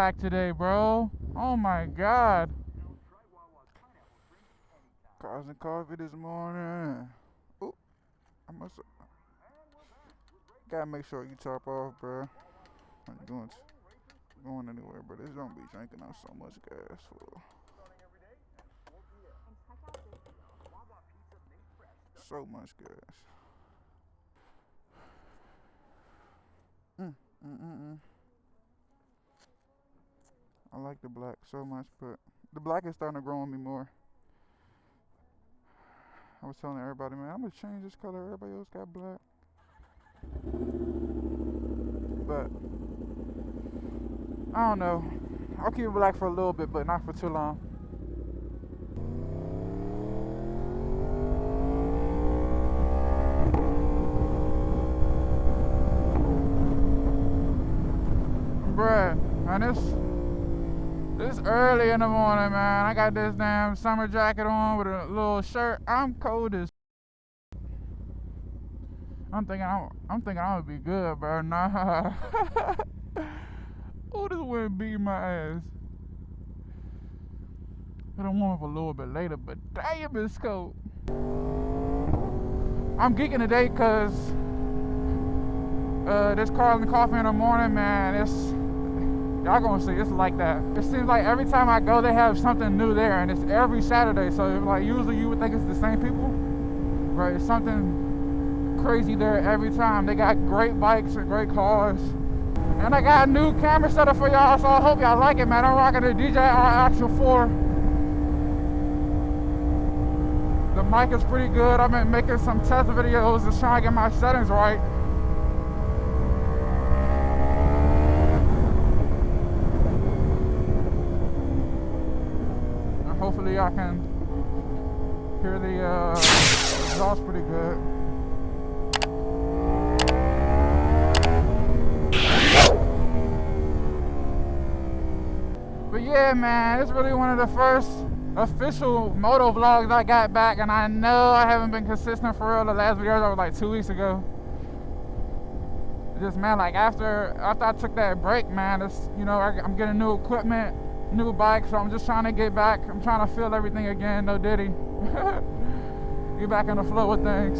black today, bro. Oh my god. Cars and coffee this morning. Ooh, I must gotta make sure you top off, bro. I ain't going anywhere, but this don't be drinking out so much gas for so much gas. Mm, mm, mm, mm. I like the black so much, but the black is starting to grow on me more. I was telling everybody, man, I'm gonna change this color. Everybody else got black, but I don't know. I'll keep it black for a little bit, but not for too long. Bruh, and this early in the morning, man. I got this damn summer jacket on with a little shirt. I'm cold as. I'm thinking I'm gonna be good, bro. Nah. Oh, this wind beat my ass. It'll warm up a little bit later, but damn, it's cold. I'm geeking today because this Cars and Coffee in the morning, man. Y'all gonna see, it's like that. It seems like every time I go, they have something new there, and it's every Saturday. So like usually you would think it's the same people, right? It's something crazy there every time. They got great bikes and great cars, and I got a new camera setup for y'all. So I hope y'all like it, man. I'm rocking the DJI Action 4. The mic is pretty good. I've been making some test videos just trying to get my settings right. Hopefully I can hear the exhaust pretty good. But yeah, man, it's really one of the first official moto vlogs I got back, and I know I haven't been consistent for real. The last videos I was like 2 weeks ago. Just man, like after I took that break, man, it's, you know, I'm getting new equipment, new bike, so I'm just trying to get back. I'm trying to feel everything again. No Diddy. Get back in the flow with things.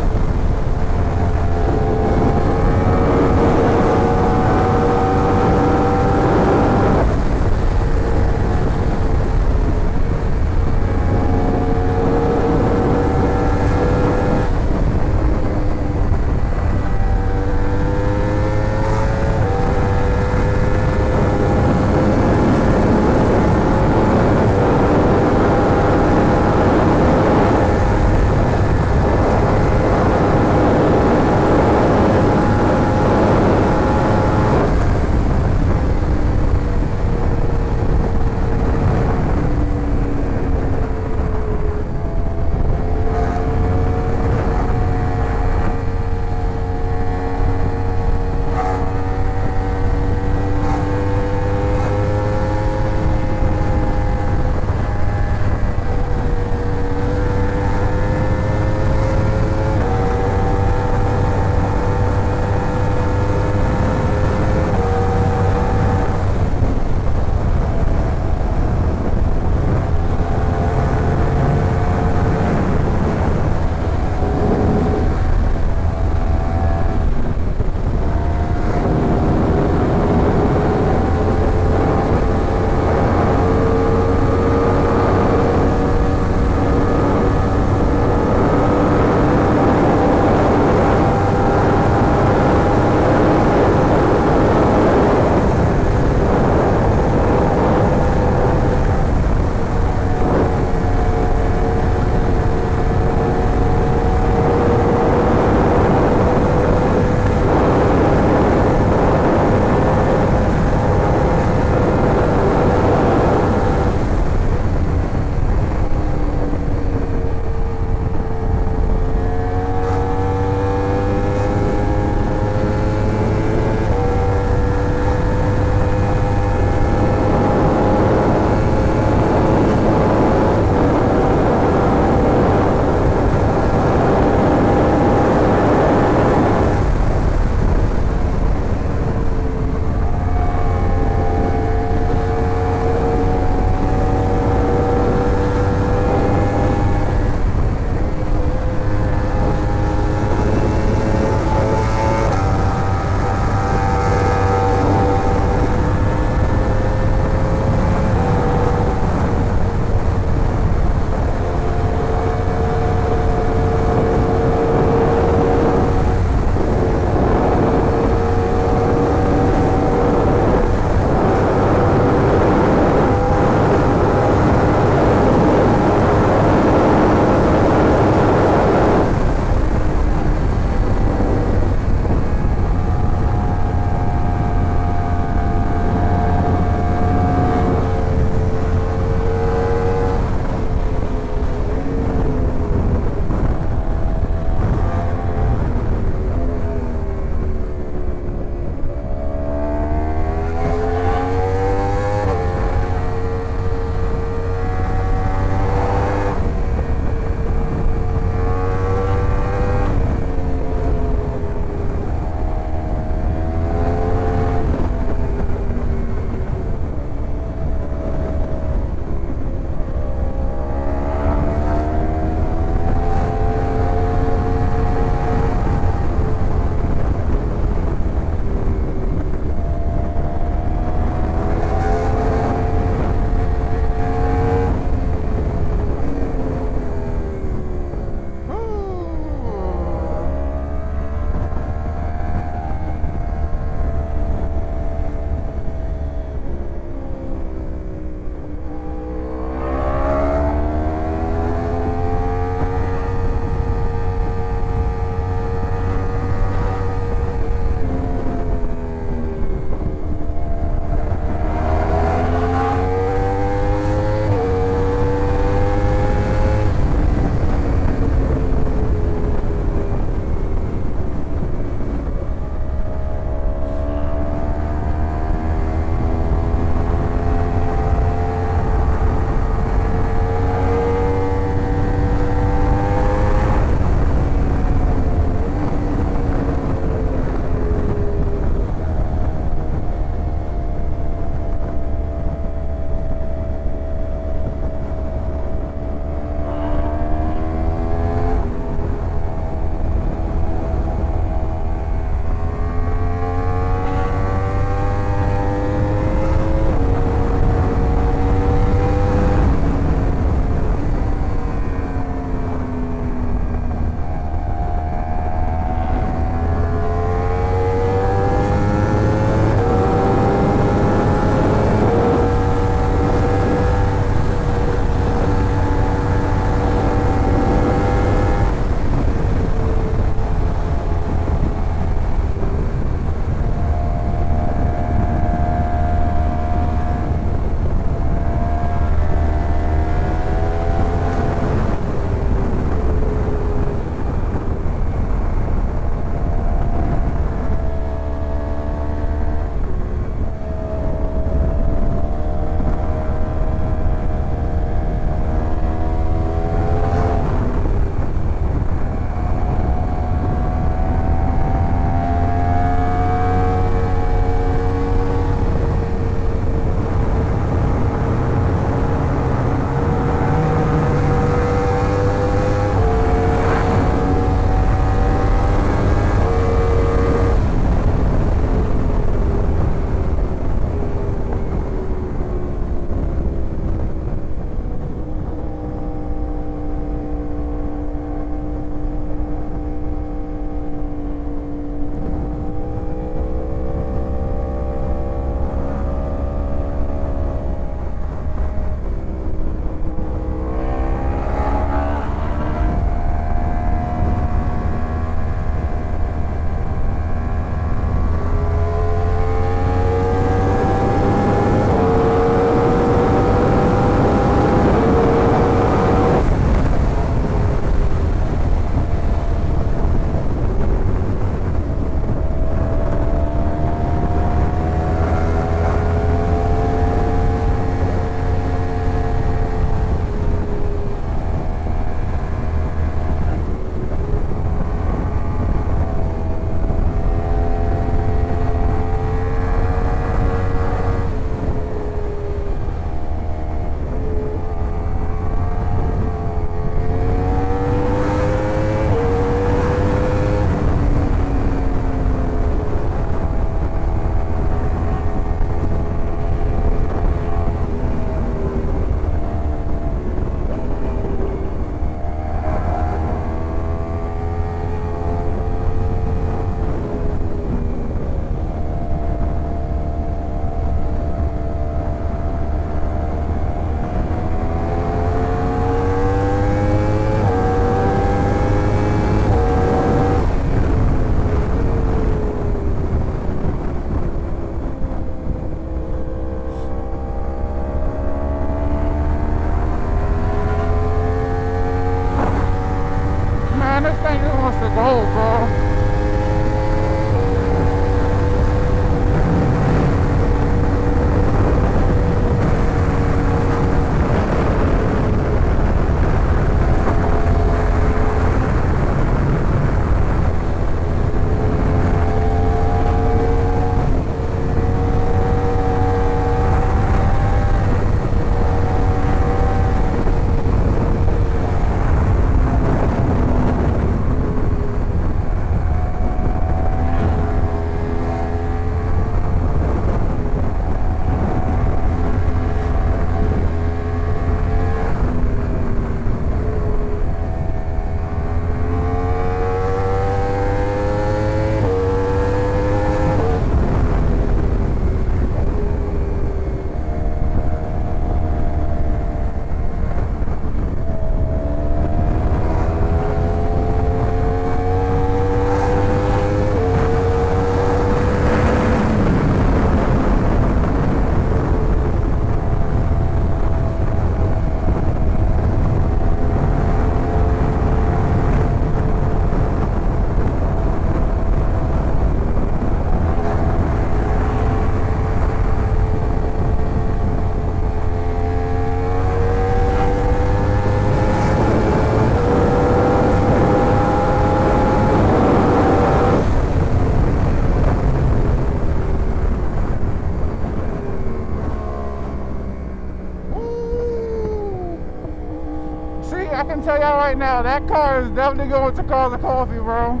I can tell y'all right now, that car is definitely going to Cars of Coffee, bro.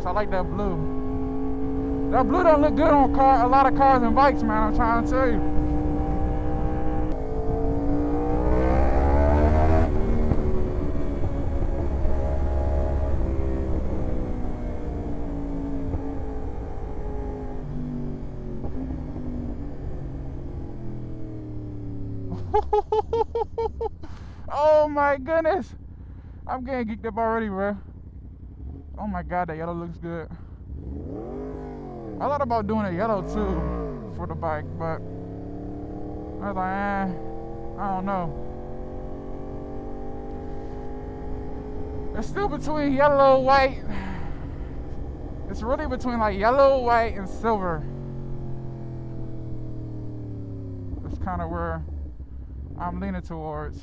I like that blue. That blue don't look good on a lot of cars and bikes, man. I'm trying to tell you. Oh my goodness, I'm getting geeked up already, bro. Oh my god, that yellow looks good. I thought about doing a yellow too for the bike, but I was like, I don't know. It's still between yellow, white. It's really between like yellow, white, and silver. That's kind of where I'm leaning towards.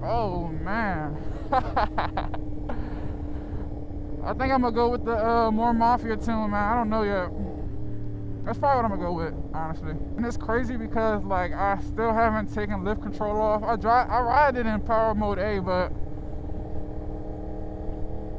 Oh man. I think I'm gonna go with the more Mafia tune, man. I don't know yet. That's probably what I'm gonna go with, honestly. And it's crazy because like I still haven't taken lift control off. I ride it in power mode A, but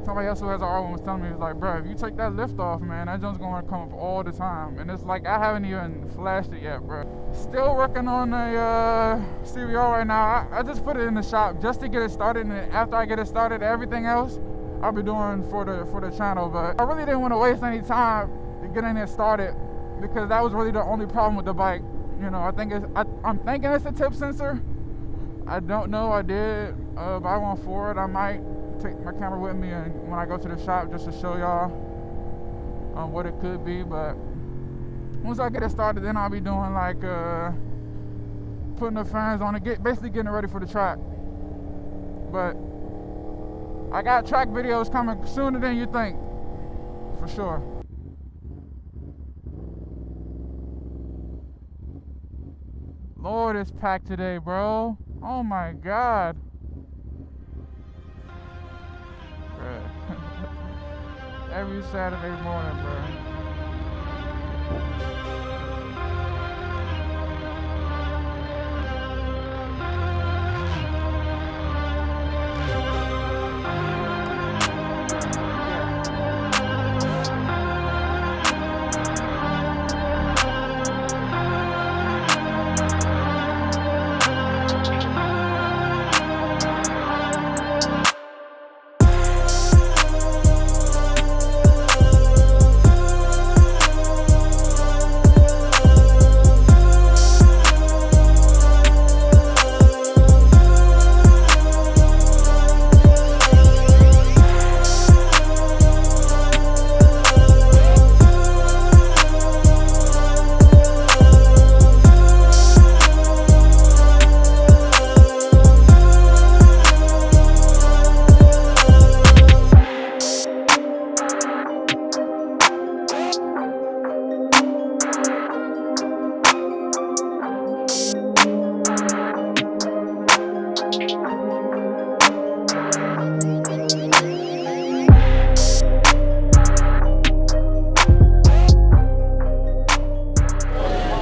somebody else who has an R1 was telling me, he was like, bro, if you take that lift off, man, that joint's gonna come up all the time. And it's like I haven't even flashed it yet, bro. Still working on a CVR right now. I just put it in the shop just to get it started, and after I get it started, everything else I'll be doing for the channel. But I really didn't want to waste any time getting it started because that was really the only problem with the bike. You know, I'm thinking it's a tip sensor. I don't know. I did buy one for it. I might take my camera with me and when I go to the shop just to show y'all what it could be. But once I get it started, then I'll be doing like putting the fans on it, basically getting it ready for the track. But I got track videos coming sooner than you think, for sure. Lord, it's packed today, bro. Oh my god. Every Saturday morning, bro.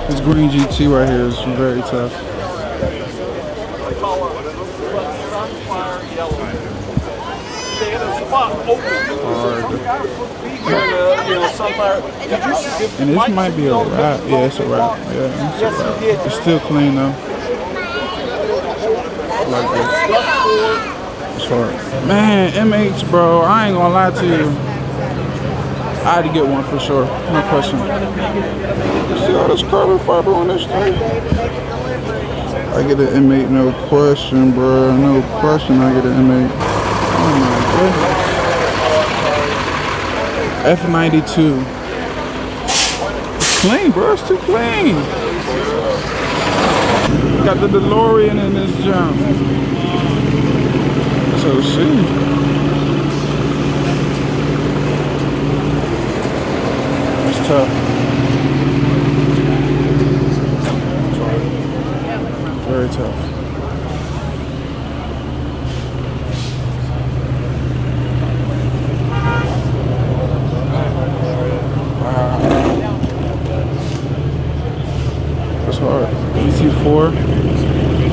This green GT right here is very tough. And this might be a wrap. Yeah, it's a wrap. Yeah, it's a wrap. It's still clean though. Like this. It's hard. Man, MH, bro, I ain't gonna lie to you. I had to get one for sure, no question. See all this carbon fiber on this thing? I get an M8, no question, bro. No question, I get an M8. Oh my goodness. F92. It's clean, bro. It's too clean. Got the DeLorean in this jump. So see. Tough. Very tough. Wow. That's hard. ET4.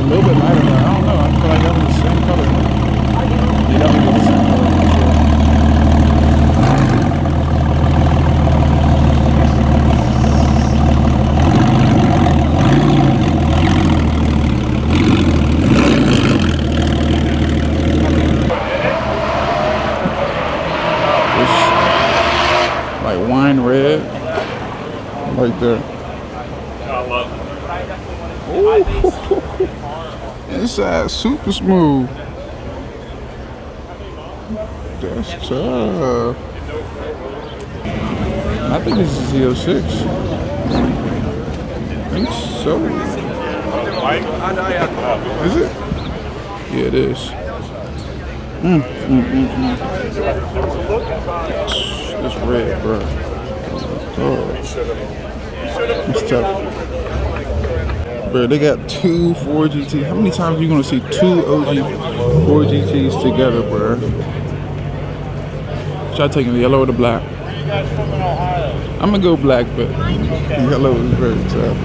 little bit lighter, but I don't know. I feel like that was the same color. They definitely was the same color. Like wine red, right there. Ooh, inside super smooth. That's tough. I think this is Z06. I think so. Is it? Yeah, it is. It's red, bro. Oh. It's tough. Bro, they got two 4GT. How many times are you gonna see two OG 4GTs together, bro? Should I take the yellow or the black? I'm gonna go black, but yellow is very tough.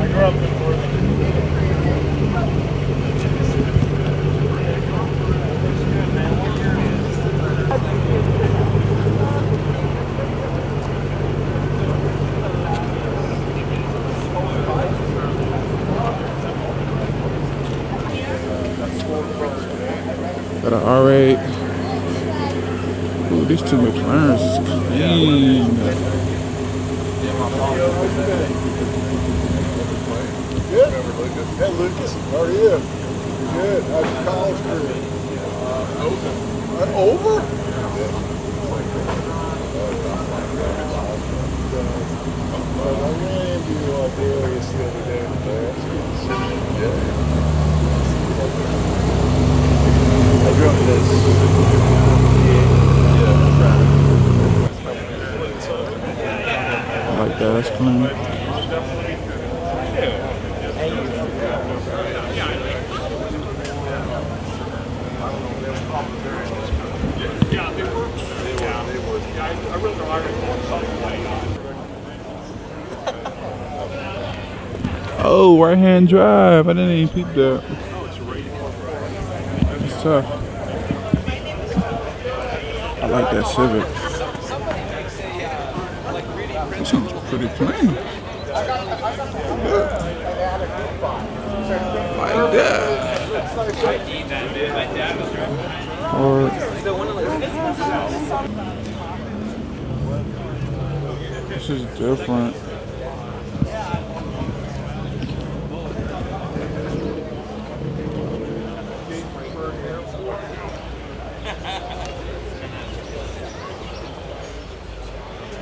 Got an R8. Ooh, these two McLarens is clean. Good. Hey, Lucas, how are you? Good. How's your college career? Over? I ran into Darius the other day. I drove this. I like that, that's clean. Oh, right hand drive. I didn't even peep that. It's tough. I like that Civic. That sounds pretty clean. Like that. Or this is different.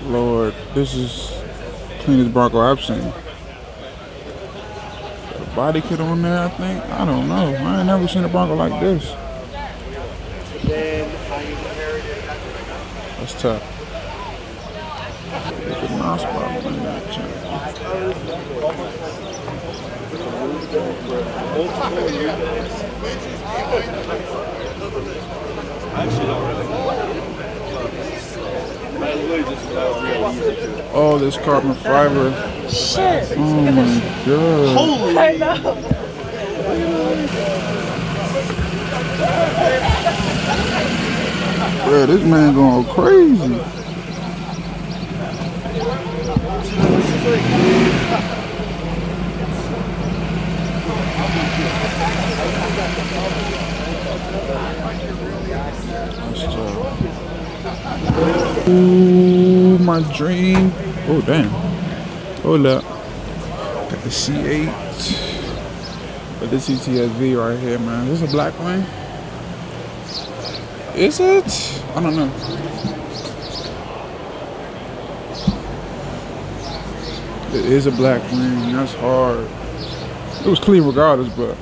Lord, this is cleanest Bronco I've seen. Got a body kit on there, I think. I don't know. I ain't never seen a Bronco like this. That's tough. Look at my spot in that channel. Oh, this carbon fiber. Shit. Oh my god. Holy. I know. Bro, this man going crazy. Ooh, my dream. Oh, damn. Hold up. Got the C8. Got the CTSV right here, man. Is this a black wing? Is it? I don't know. It is a black wing. That's hard. It was clean regardless, but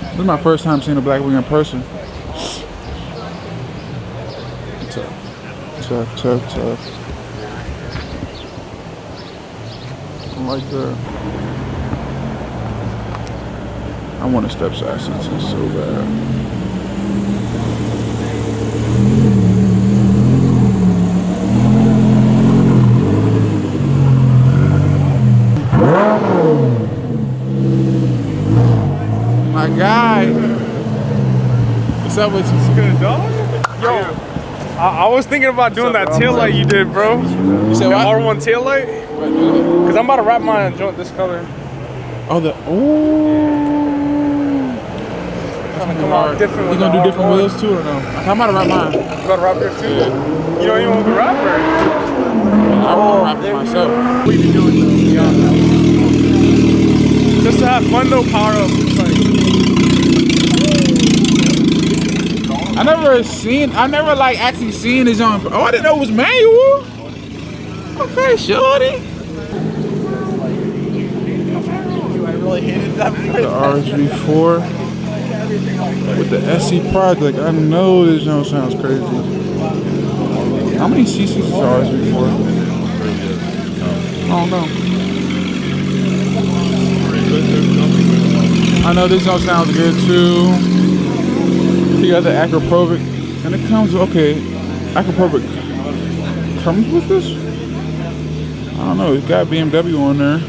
this is my first time seeing a black wing in person. Tough. I like that. I want a step side CT so bad. I My guy. What's up with you? Good dog. Yo, I was thinking about doing that tail light you did, bro. You said The what? R1 tail light. Cause I'm about to wrap my joint this color. Oh, the Trying to come out different. You with gonna the do different R1. wheels too or no? I'm about to wrap mine. You about to wrap yours too? Yeah. You don't even want to wrap her. I want to wrap it myself. What you be doing though? Yeah. Just to have fun though, power up. I never like actually seen his own. Oh, I didn't know it was manual. Okay, shorty. The RSV4 with the SE Project. I know this joint sounds crazy. How many cc's is the RSV4? I don't know. I know this joint sounds good too. You got the Acropovic, and it comes, okay, Acropovic comes with this? I don't know, it's got BMW on there.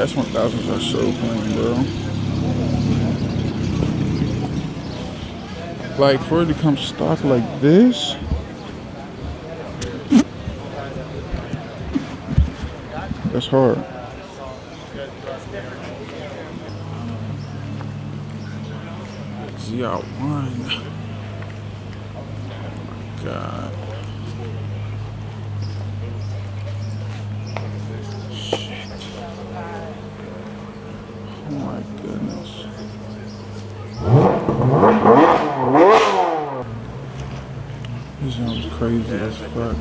S1000s are so clean, bro. Like, for it to come stock like this, that's hard. ZR1. Oh my god. Shit. Oh my goodness. This sounds crazy as fuck.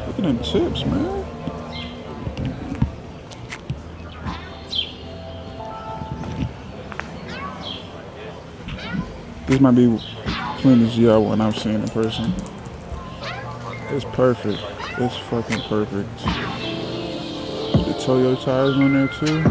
Look at them tips, man. This might be cleanest ZR1 I've seen in person. It's perfect. It's fucking perfect. The Toyo tires on there too.